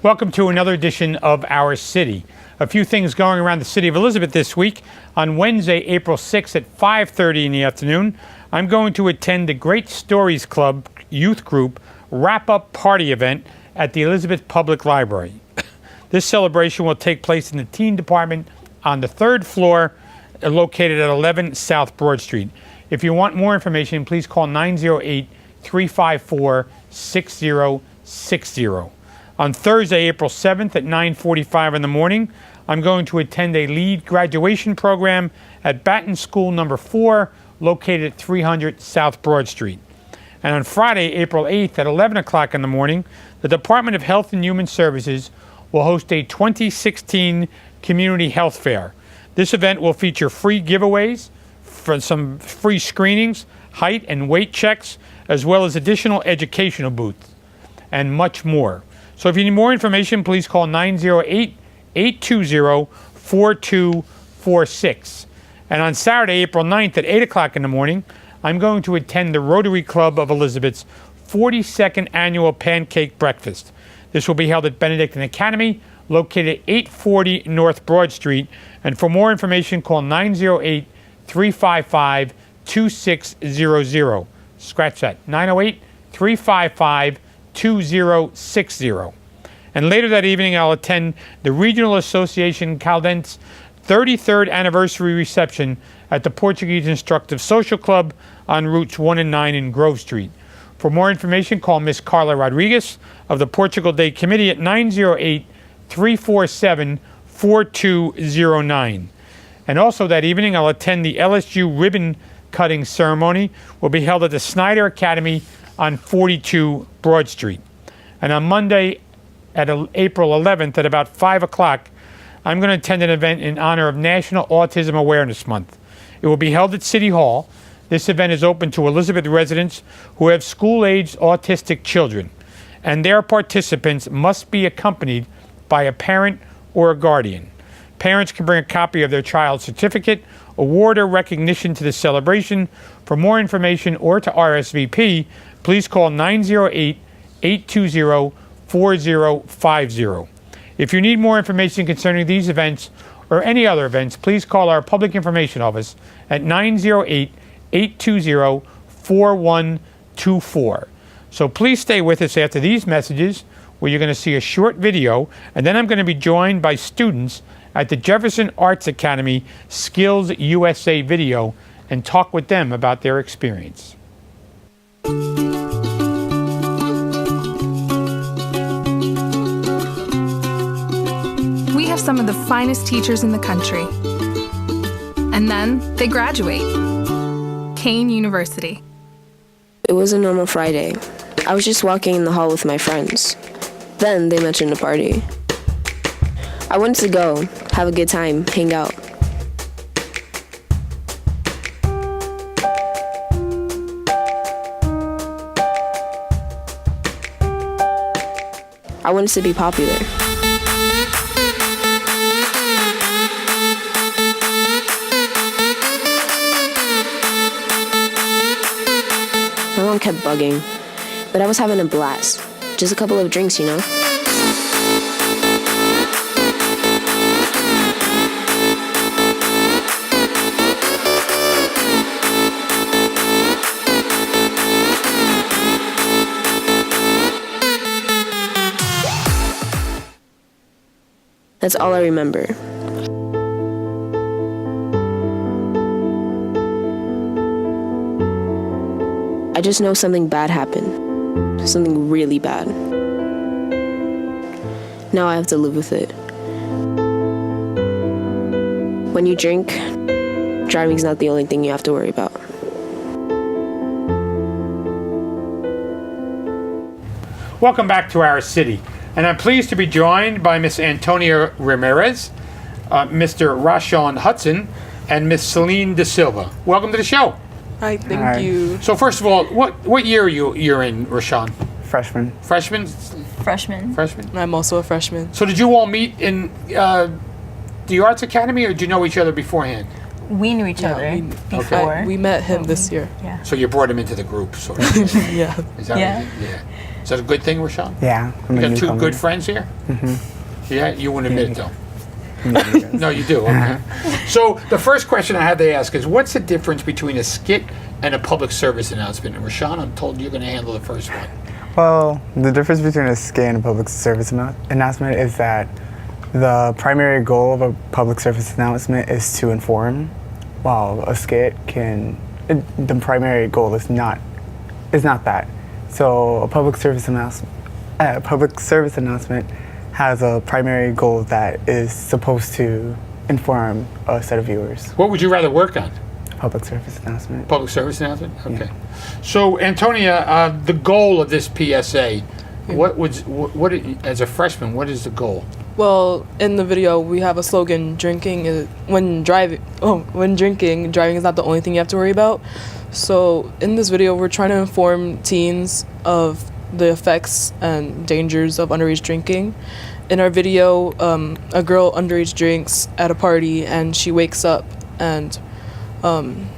Welcome to another edition of Our City. A few things going around the city of Elizabeth this week. On Wednesday, April 6th at 5:30 in the afternoon, I'm going to attend the Great Stories Club youth group wrap-up party event at the Elizabeth Public Library. This celebration will take place in the teen department on the third floor, located at 11 South Broad Street. If you want more information, please call 908-354-6060. On Thursday, April 7th at 9:45 in the morning, I'm going to attend a lead graduation program at Batten School number 4, located at 300 South Broad Street. And on Friday, April 8th at 11 o'clock in the morning, the Department of Health and Human Services will host a 2016 Community Health Fair. This event will feature free giveaways, for some free screenings, height and weight checks, as well as additional educational booths, and much more. So if you need more information, please call 908-820-4246. And on Saturday, April 9th at 8 o'clock in the morning, I'm going to attend the Rotary Club of Elizabeth's 42nd Annual Pancake Breakfast. This will be held at Benedictine Academy, located at 840 North Broad Street. And for more information, call 908-355-2600. Scratch that, 908-355-2600. And later that evening, I'll attend the Regional Association Caldense 33rd Anniversary Reception at the Portuguese Instructive Social Club on Routes 1 and 9 in Grove Street. For more information, call Miss Carla Rodriguez of the Portugal Day Committee at 908-347-4209. And also that evening, I'll attend the LSU ribbon cutting ceremony. Will be held at the Snyder Academy on 42 Broad Street. And on Monday, at April 11th at about 5 o'clock, I'm going to attend an event in honor of National Autism Awareness Month. It will be held at City Hall. This event is open to Elizabeth residents who have school-aged autistic children, and their participants must be accompanied by a parent or a guardian. Parents can bring a copy of their child's certificate, award, or recognition to the celebration. For more information or to RSVP, please call 908-820-4050. If you need more information concerning these events or any other events, please call our Public Information Office at 908-820-4124. So please stay with us after these messages, where you're going to see a short video, and then I'm going to be joined by students at the Jefferson Arts Academy Skills USA video and talk with them about their experience. We have some of the finest teachers in the country. And then they graduate. Kane University. It was a normal Friday. I was just walking in the hall with my friends. Then they mentioned a party. I wanted to go, have a good time, hang out. I wanted to be popular. My mom kept bugging, but I was having a blast. Just a couple of drinks, you know? That's all I remember. I just know something bad happened. Something really bad. Now I have to live with it. When you drink, driving's not the only thing you have to worry about. Welcome back to Our City. And I'm pleased to be joined by Miss Antonia Ramirez, Mr. Rashawn Hudson, and Miss Celine De Silva. Welcome to the show. Hi, thank you. So first of all, what year are you're in, Rashawn? Freshman. Freshman? Freshman. Freshman? I'm also a freshman. So did you all meet in the Arts Academy, or did you know each other beforehand? We knew each other before. We met him this year. Yeah. So you brought him into the group, sort of. Yeah. Is that Yeah. yeah. Is that a good thing, Rashawn? Yeah. You got two good friends here? Mm-hmm. Yeah, you wouldn't admit it though. No, you do. Okay. So the first question I had to ask is, what's the difference between a skit and a public service announcement? And Rashawn, I'm told you're going to handle the first one. Well, the difference between a skit and a public service announcement is that the primary goal of a public service announcement is to inform, while a skit the primary goal is not that. So a public service announcement has a primary goal that is supposed to inform a set of viewers. What would you rather work on? Public service announcement. Public service announcement? Okay. Yeah. So, Antonia, the goal of this PSA, as a freshman, what is the goal? Well, in the video, we have a slogan: when drinking, driving is not the only thing you have to worry about. So, in this video, we're trying to inform teens of the effects and dangers of underage drinking. In our video, a girl underage drinks at a party, and she wakes up, and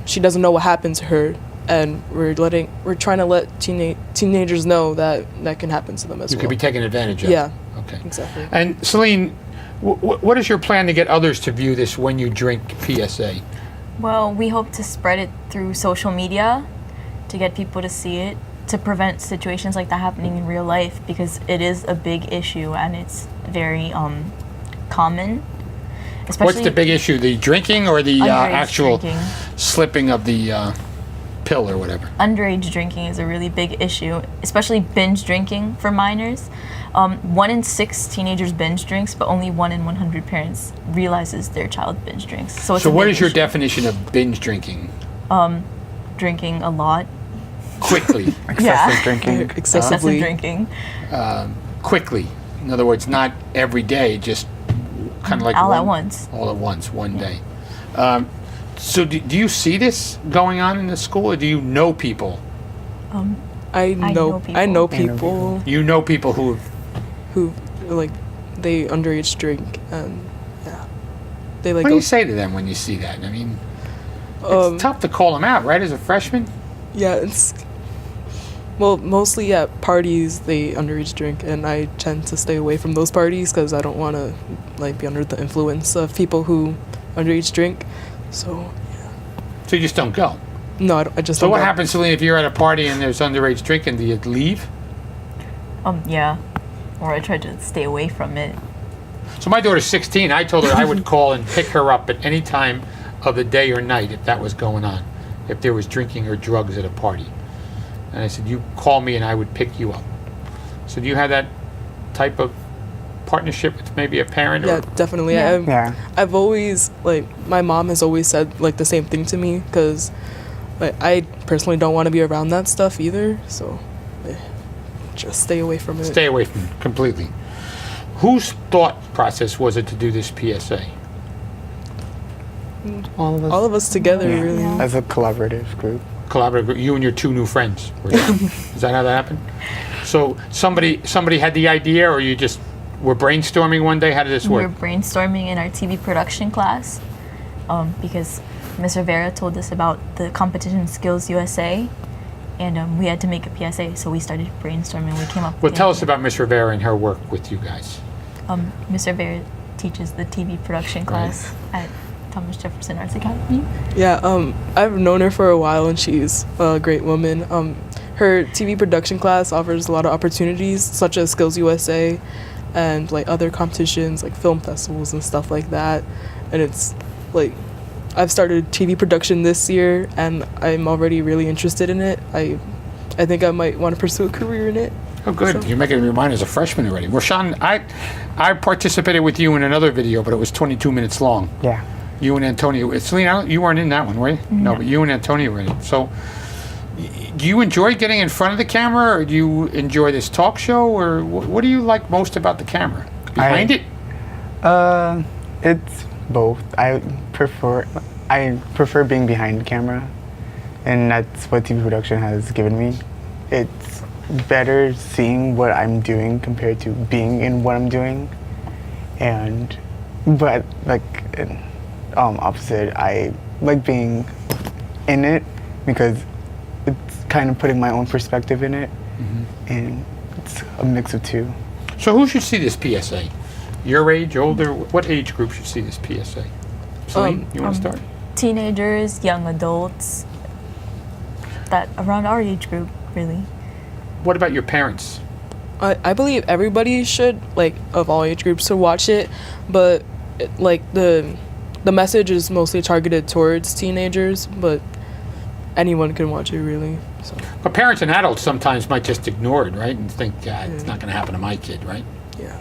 she doesn't know what happened to her, and we're trying to let teenagers know that can happen to them as well. You could be taken advantage of. Yeah. Okay. Exactly. And Celine, what is your plan to get others to view this when you drink PSA? Well, we hope to spread it through social media to get people to see it, to prevent situations like that happening in real life, because it is a big issue and it's very common. Especially what's the big issue? The drinking or the actual drinking. Slipping of the pill or whatever? Underage drinking is a really big issue, especially binge drinking for minors. 1 in 6 teenagers binge drinks, but only 1 in 100 parents realizes their child binge drinks. So what is your definition of binge drinking? Drinking a lot. Quickly. Excessive drinking. Excessive drinking. Quickly. In other words, not every day, just kind of like all at once. All at once, one day. So do you see this going on in the school, or do you know people? I know people. You know people who like they underage drink, and yeah, they like. What do you say to them when you see that? I mean, it's tough to call them out, right? As a freshman. Yeah, it's. Well, mostly at parties they underage drink, and I tend to stay away from those parties because I don't want to be under the influence of people who underage drink. So yeah. So you just don't go. No, I just. So don't what go. happens, Celine, if you're at a party and there's underage drinking? Do you leave? Yeah, or I try to stay away from it. So my daughter's 16. I told her I would call and pick her up at any time of the day or night if that was going on, if there was drinking or drugs at a party. And I said, you call me and I would pick you up. So do you have that type of partnership with maybe a parent? Yeah, definitely. Yeah. I've always, my mom has always said, the same thing to me, because, I personally don't want to be around that stuff either, so just stay away from it. Stay away from it completely. Whose thought process was it to do this PSA? All of us. All of us together, Yeah. really. Yeah. As a collaborative group. Collaborative, you and your 2 new friends. Is that how that happened? So somebody had the idea, or you just were brainstorming one day? How did this We work? were brainstorming in our TV production class because Ms. Rivera told us about the competition Skills USA, and we had to make a PSA, so we started brainstorming. We came up with Well, the tell us idea. about Miss Rivera and her work with you guys. Ms. Rivera teaches the TV production class at Thomas Jefferson Arts Academy. Yeah, I've known her for a while, and she's a great woman. Her TV production class offers a lot of opportunities, such as Skills USA, and other competitions, like film festivals and stuff like that. And it's I've started TV production this year, and I'm already really interested in it. I think I might want to pursue a career in it. Oh, good. So. You're making me mine as a freshman already. Rashawn, I participated with you in another video, but it was 22 minutes long. Yeah. You and Antonio. Celine, you weren't in that one, were you? No, but you and Antonio were in it. So, do you enjoy getting in front of the camera, or do you enjoy this talk show, or what do you like most about the camera? Behind it? It's both. I prefer being behind the camera, and that's what TV production has given me. It's better seeing what I'm doing compared to being in what I'm doing, but opposite, I like being in it because it's kind of putting my own perspective in it, and it's a mix of two. So who should see this PSA? Your age, older? What age group should see this PSA? Celine, you want to start? Teenagers, young adults, that around our age group, really. What about your parents? I believe everybody should, like, of all age groups, to watch it, but like the message is mostly targeted towards teenagers, but anyone can watch it, really. So. But parents and adults sometimes might just ignore it, right? And think, it's not going to happen to my kid, right? Yeah,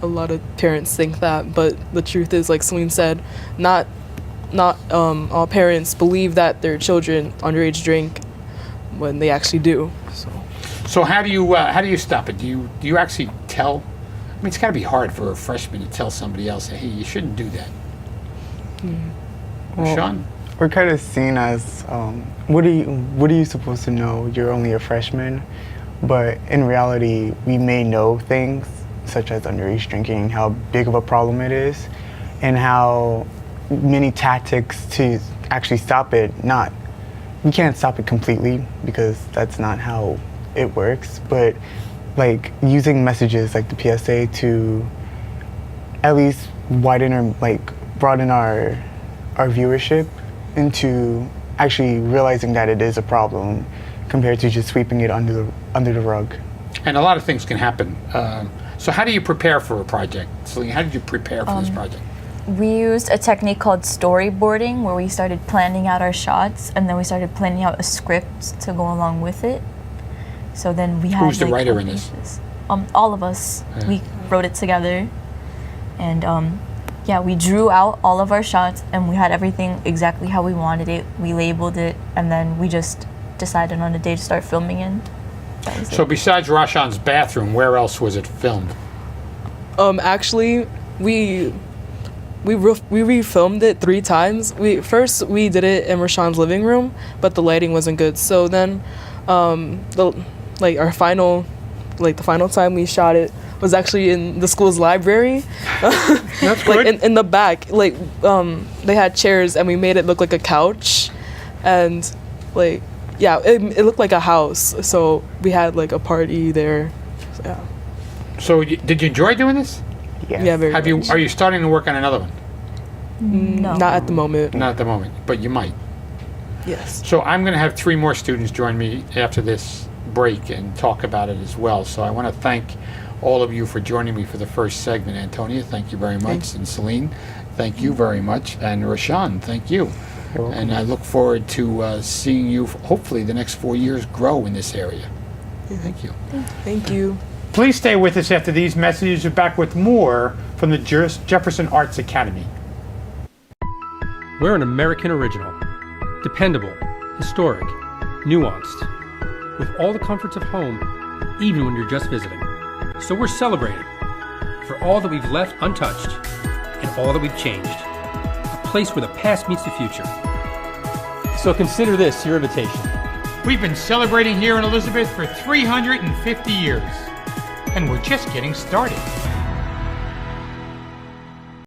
a lot of parents think that, but the truth is, like Celine said, not all parents believe that their children underage drink when they actually do. So how do you stop it? Do you actually tell? I mean, it's got to be hard for a freshman to tell somebody else, hey, you shouldn't do that. Well, Sean? We're kind of seen as, what are you supposed to know? You're only a freshman. But in reality, we may know things such as underage drinking, how big of a problem it is, and how many tactics to actually stop it. We can't stop it completely because that's not how it works, but like using messages like the PSA to at least widen or like broaden our viewership into actually realizing that it is a problem compared to just sweeping it under the rug. And a lot of things can happen. So how do you prepare for a project? Celine, how did you prepare for this project? We used a technique called storyboarding, where we started planning out our shots, and then we started planning out a script to go along with it. So then we had. Who's the writer in this? All of us. Yeah. We wrote it together, and we drew out all of our shots, and we had everything exactly how we wanted it. We labeled it, and then we just decided on a day to start filming in. That was So it. besides Rashan's bathroom, where else was it filmed? Actually, we refilmed it 3 times. First we did it in Rashawn's living room, but the lighting wasn't good. So then, the final time we shot it was actually in the school's library. That's good. Like in the back, they had chairs and we made it look like a couch, and it looked like a house. So we had like a party there. So, yeah. So did you enjoy doing this? Yes. Yeah, very much. Are you starting to work on another one? No. Not at the moment. Not at the moment, but you might. Yes. So I'm going to have 3 more students join me after this break and talk about it as well. So I want to thank all of you for joining me for the first segment. Antonia, thank you very much. And Celine, thank you very much. And Rashan, thank you. You're welcome. And I look forward to seeing you, hopefully, the next 4 years grow in this area. Thank you. Thank you. Please stay with us after these messages. We're back with more from the Jefferson Arts Academy. We're an American original, dependable, historic, nuanced, with all the comforts of home, even when you're just visiting. So we're celebrating for all that we've left untouched and all that we've changed. A place where the past meets the future. So consider this your invitation. We've been celebrating here in Elizabeth for 350 years, and we're just getting started.